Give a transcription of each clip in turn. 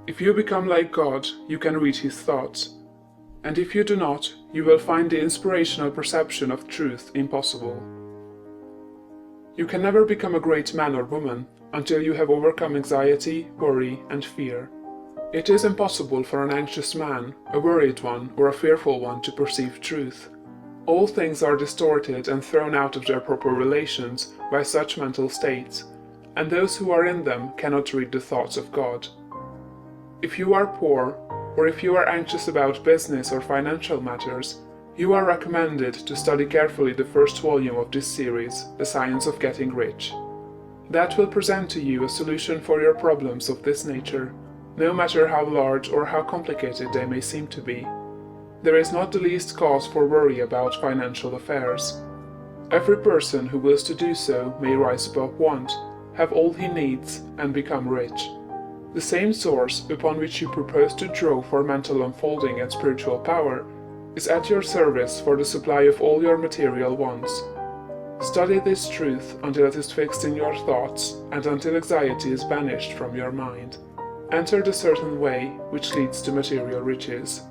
If you become like God, you can read His thoughts. And if you do not, you will find the inspirational perception of truth impossible. You can never become a great man or woman until you have overcome anxiety, worry, and fear. It is impossible for an anxious man, a worried one, or a fearful one to perceive truth. All things are distorted and thrown out of their proper relations by such mental states, and those who are in them cannot read the thoughts of God. If you are poor, or if you are anxious about business or financial matters, you are recommended to study carefully the first volume of this series, The Science of Getting Rich. That will present to you a solution for your problems of this nature, no matter how large or how complicated they may seem to be. There is not the least cause for worry about financial affairs. Every person who wills to do so may rise above want, have all he needs, and become rich. The same source upon which you propose to draw for mental unfolding and spiritual power is at your service for the supply of all your material wants. Study this truth until it is fixed in your thoughts and until anxiety is banished from your mind. Enter the certain way which leads to material riches.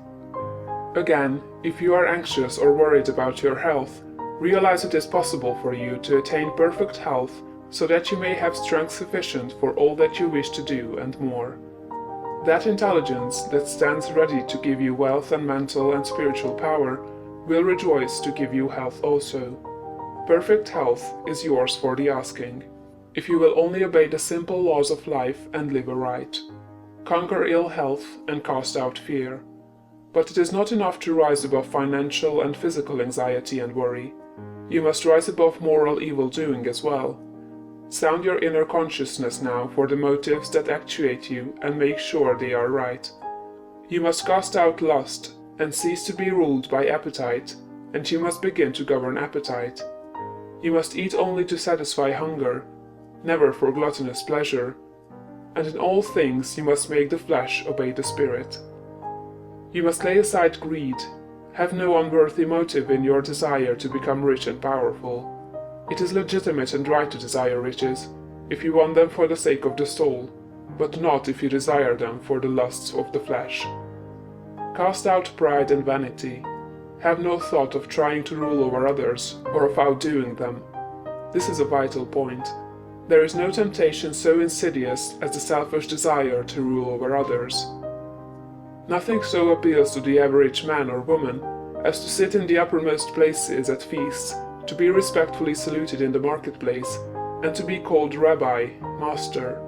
Again, if you are anxious or worried about your health, realize it is possible for you to attain perfect health so that you may have strength sufficient for all that you wish to do and more. That intelligence that stands ready to give you wealth and mental and spiritual power will rejoice to give you health also. Perfect health is yours for the asking, if you will only obey the simple laws of life and live aright. Conquer ill health and cast out fear. But it is not enough to rise above financial and physical anxiety and worry. You must rise above moral evil-doing as well. Sound your inner consciousness now for the motives that actuate you and make sure they are right. You must cast out lust and cease to be ruled by appetite, and you must begin to govern appetite. You must eat only to satisfy hunger, never for gluttonous pleasure, and in all things you must make the flesh obey the spirit. You must lay aside greed, have no unworthy motive in your desire to become rich and powerful. It is legitimate and right to desire riches, if you want them for the sake of the soul, but not if you desire them for the lusts of the flesh. Cast out pride and vanity. Have no thought of trying to rule over others, or of outdoing them. This is a vital point. There is no temptation so insidious as the selfish desire to rule over others. Nothing so appeals to the average man or woman as to sit in the uppermost places at feasts, to be respectfully saluted in the marketplace, and to be called Rabbi, Master.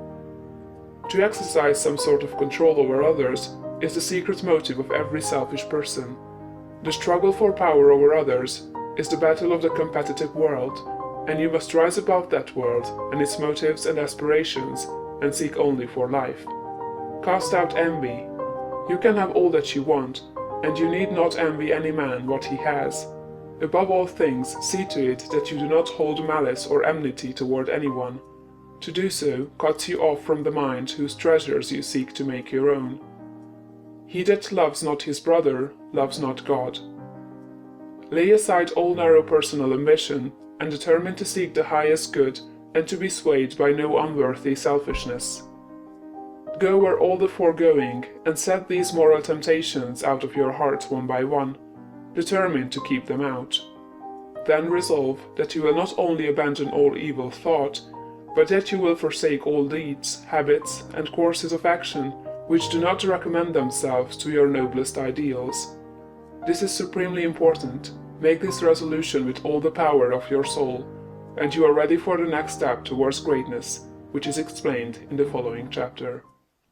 To exercise some sort of control over others is the secret motive of every selfish person. The struggle for power over others is the battle of the competitive world, and you must rise above that world and its motives and aspirations and seek only for life. Cast out envy. You can have all that you want, and you need not envy any man what he has. Above all things, see to it that you do not hold malice or enmity toward anyone. To do so cuts you off from the mind whose treasures you seek to make your own. He that loves not his brother loves not God. Lay aside all narrow personal ambition and determine to seek the highest good and to be swayed by no unworthy selfishness. Go where all the foregoing and set these moral temptations out of your heart one by one, determined to keep them out. Then resolve that you will not only abandon all evil thought, but that you will forsake all deeds, habits, and courses of action which do not recommend themselves to your noblest ideals. This is supremely important. Make this resolution with all the power of your soul, and you are ready for the next step towards greatness, which is explained in the following chapter.